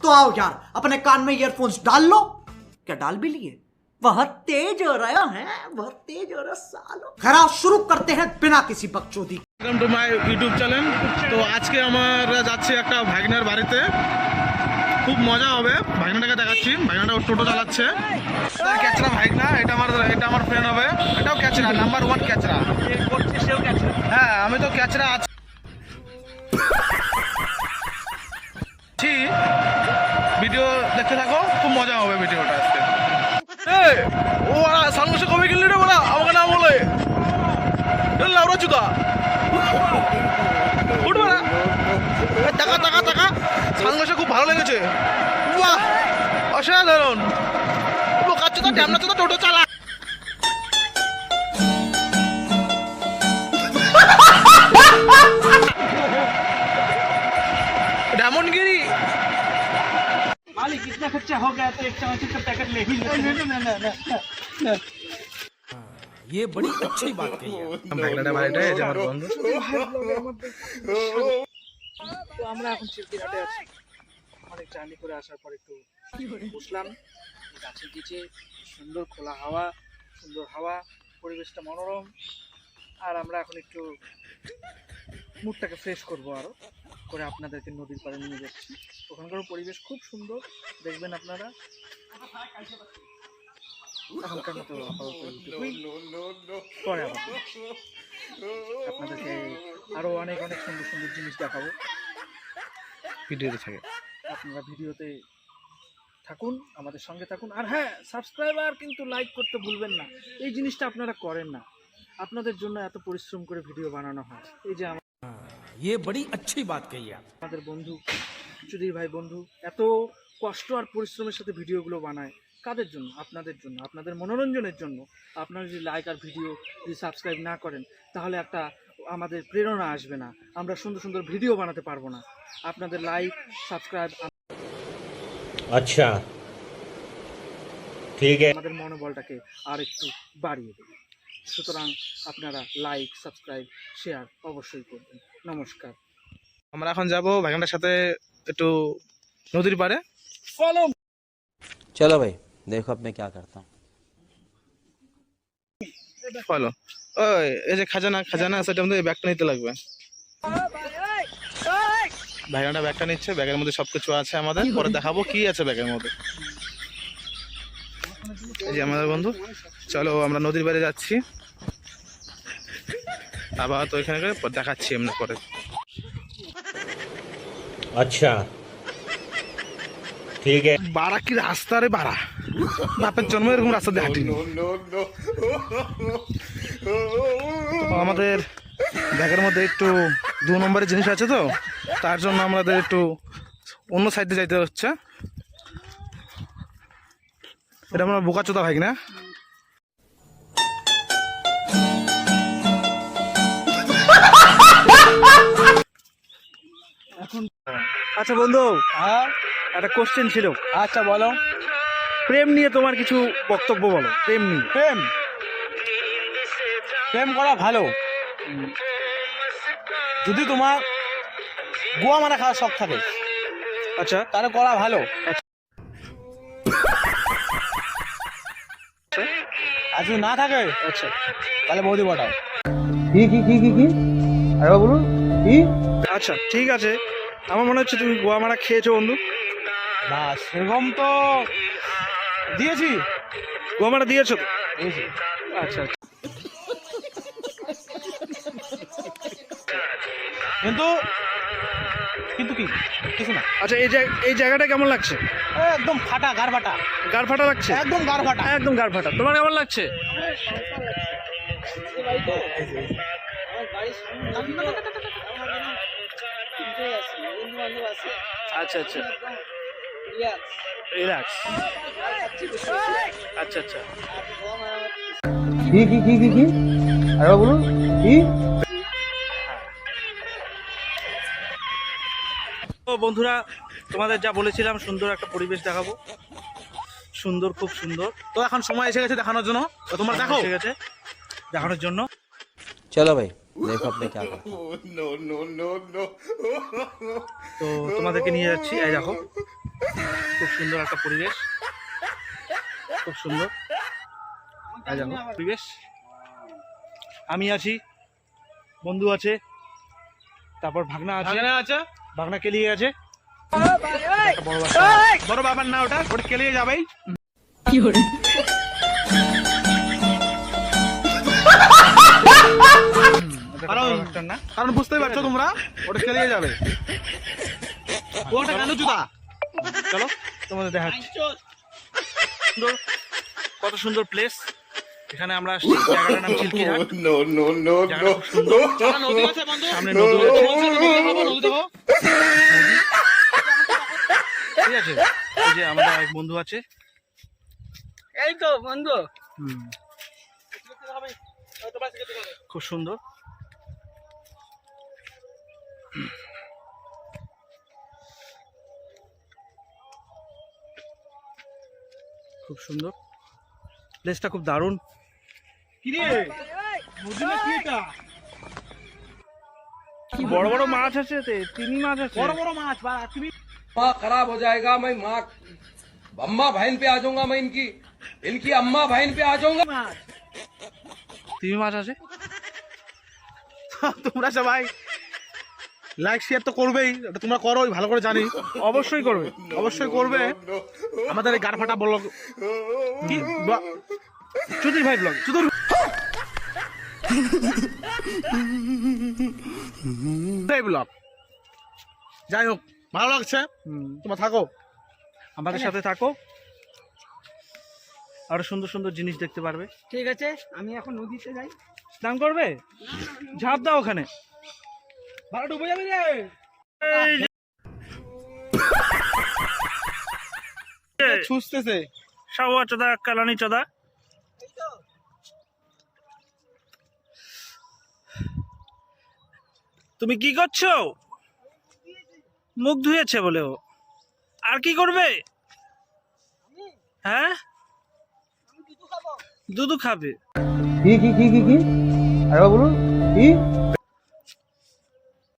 तो आओ यार अपने कान में ईयरफोन्स डाल लो। क्या डाल भी लिए? बहुत तेज हो रहा है, बहुत तेज हो रहा सालो। खैर शुरू करते हैं बिना किसी बकचोदी। Welcome to my YouTube channel. তো আজকে আমরা যাচ্ছি একটা ভাগনার বাড়িতে, খুব মজা হবে। ভাগনাটাকে দেখাচ্ছি, ভাগনাটা টোটো চালাচ্ছে। ক্যাচরা ভাগনা, এটা আমার ফ্রেন্ড হবে। এটাও ক্যাচরা, নাম্বার 1 ক্যাচরা। হ্যাঁ আমি তো ক্যাচরা আছি। ভিডিও দেখতে থাকো, খুব মজা হবে ভিডিওটা আজকে। ও সালমাসে কবে গেলি রে বলা, আমাকে না বলে লাউরা চুদা উঠবে না। টাকা টাকা টাকা সালমাসে খুব ভালো লেগেছে, বাহ অসাধারণ। কাচ্চা তো ড্যামনা তো টোটো চালা। डायमंडगिरी मालिक इतना खर्चा हो गया तो एक चमचे का पैकेट ले ही लेते हैं। ये बड़ी अच्छी बात कही है। ভাগনাটা বাড়িটা এই যে আমার বন্ধু। তো আমরা এখন চিরদিঘাটে আছি। অনেক জার্নি করে আসার পর একটু বসলাম গাছের নিচে, সুন্দর খোলা হাওয়া, সুন্দর হাওয়া, পরিবেশটা মনোরম। আর আমরা এখন একটু মুডটাকে ফ্রেশ করবো, আরো করে আপনাদেরকে নদীর পাড়ে নিয়ে যাচ্ছি। ওখানকার পরিবেশ খুব সুন্দর, দেখবেন আপনারা। এখনকার মতো পরে আবার আপনাদেরকে আরো অনেক অনেক সুন্দর সুন্দর জিনিস দেখাবো। ভিডিওতে থাকে, আপনারা ভিডিওতে থাকুন, আমাদের সঙ্গে থাকুন। আর হ্যাঁ, সাবস্ক্রাইবার কিন্তু লাইক করতে ভুলবেন না। এই জিনিসটা আপনারা করেন না, আপনাদের জন্য এত পরিশ্রম করে ভিডিও বানানো হয়। এই যে ये बड़ी अच्छी बात कही है। আমাদের বন্ধু সুধীর ভাই বন্ধু এত কষ্ট আর পরিশ্রমের সাথে ভিডিওগুলো বানায়। কাদের জন্য? আপনাদের জন্য, আপনাদের মনোরঞ্জনের জন্য। আপনারা যদি লাইক আর ভিডিও যদি সাবস্ক্রাইব না করেন তাহলে একটা আমাদের প্রেরণা আসবে না, আমরা সুন্দর সুন্দর ভিডিও বানাতে পারবো না। আপনাদের লাইক সাবস্ক্রাইব अच्छा ठीक है। আমাদের মনোবলটাকে আর একটু বাড়িয়ে দেবে। সুতরাং আপনারা লাইক সাবস্ক্রাইব শেয়ার অবশ্যই করবেন। নমস্কার। আমরা এখন যাব ভাগনাটার সাথে একটু নদীর পাড়ে। ফলো। चलो भाई देखो अब मैं क्या करता हूँ। ফলো। ওই এই যে খাজানা খাজানা সেটা মধ্যে ব্যাগটা নিতে লাগবে। ভাগনাটা ব্যাগটা নিচ্ছে, ব্যাগের মধ্যে সবকিছু আছে আমাদের, পরে দেখাবো কি আছে ব্যাগের মধ্যে। এই যে আমাদের বন্ধু, চলো আমরা নদীর পাড়ে যাচ্ছি। আবার তো এখানে দেখাচ্ছি এমনি পরে। अच्छा ठीक है। বাড়া কি রাস্তা রে বাড়া, বাপের জন্ম এরকম রাস্তা দিয়ে হাঁটিনি। তো আমাদের ব্যাগের মধ্যে একটু 2 নম্বরের জিনিস আছে, তো তার জন্য আমাদের একটু অন্য সাইডে যাইতে হচ্ছে। এটা আমরা বোকাচোদা ভাই না। আচ্ছা বন্ধু, একটা কোশ্চেন ছিল। अच्छा बोलो। প্রেম নিয়ে তোমার কিছু বক্তব্য বলো। প্রেম নিয়ে। প্রেম প্রেম করা ভালো, যদি তোমার গোয়া মারা খাওয়ার শখ থাকে আচ্ছা তাহলে করা ভালো। আর যদি না থাকে আচ্ছা তাহলে বৌদি পটাও। আরে বলুন কি? আচ্ছা ঠিক আছে, আমার মনে হচ্ছে তুমি গোয়া মারা খেয়েছো বন্ধু। না সেরকম তো দিয়েছি, গোয়া মারা দিয়েছো তো? দিয়েছি। আচ্ছা কিন্তু কিন্তু কি কিছু না। আচ্ছা এই জায়গাটা কেমন লাগছে? একদম ফাটা, গার ফাটা, গাড় ফাটা লাগছে? একদম গার ফাটা। একদম গাড় ফাটা। তোমার কেমন লাগছে? আচ্ছা আচ্ছা রিল্যাক্স। আচ্ছা আচ্ছা কি আরে বলুন কি? তো বন্ধুরা, তোমাদের যা বলেছিলাম, সুন্দর একটা পরিবেশ দেখাবো। সুন্দর, খুব সুন্দর। তো এখন সময় এসে গেছে দেখানোর জন্য, তো তোমরা দেখো। ঠিক আছে, দেখানোর জন্য। चलो भाई देखो अब मैं क्या करता हूँ। তো তোমাদেরকে নিয়ে যাচ্ছি। এই দেখো খুব সুন্দর একটা পরিবেশ, খুব সুন্দর পরিবেশ। আমি আছি, বন্ধু আছে, তারপর ভাগনা আছে, ভাগনা কেলিয়ে আছে, একটা বড় বাবার না, ওটা কেলিয়ে যাবেই। কারণ বুঝতেই পারছো তোমরা, ওটা খেলিয়ে যাবে। ওটা কেন জুতা? চলো তোমাদের দেখাচ্ছি সুন্দর, কত সুন্দর প্লেস। এখানে আমরা আসছি, জায়গাটার নাম চিল্কিঘাট। জায়গাটা খুব সুন্দর, সামনে নদী আছে, ঠিক আছে। এই যে আমাদের এক বন্ধু আছে, এই তো বন্ধু। খুব সুন্দর। খুব সুন্দর প্লেসটা, খুব দারুণ। বড় বড় মাছ আছে, তিমি মাছ আছে, বড় বড় মাছ। माँ खराब हो जाएगा, मैं माँ अम्मा बहन पे आ जाऊंगा, मैं इनकी अम्मा बहन पे आ जाऊंगा। তিমি মাছ আছে। তোমরা সবাই লাইক শেয়ার তো করবেই, এটা তোমরা করো, ভালো করে জানি। অবশ্যই করবে, অবশ্যই করবে। আমাদের এই গাড় ফাটা ব্লগ কি চুদির ভাই ব্লগ, চুদুর ব্লগ। যাই হোক, ভালো লাগছে, তোমরা থাকো, আমাদের সাথে থাকো, আরো সুন্দর সুন্দর জিনিস দেখতে পারবে। ঠিক আছে, আমি এখন নদীতে যাই। স্নান করবে, ঝাঁপ দাও ওখানে, ভালো ডুবে যাবে রে। ছুঁচতেছে। সাওয়া চোদা, কালানি চোদা। তুমি কি করছো? মুখ ধুয়েছে বলে ও, আর কি করবে? হ্যাঁ, দুধু খাবে। কি আরে বলুন কি?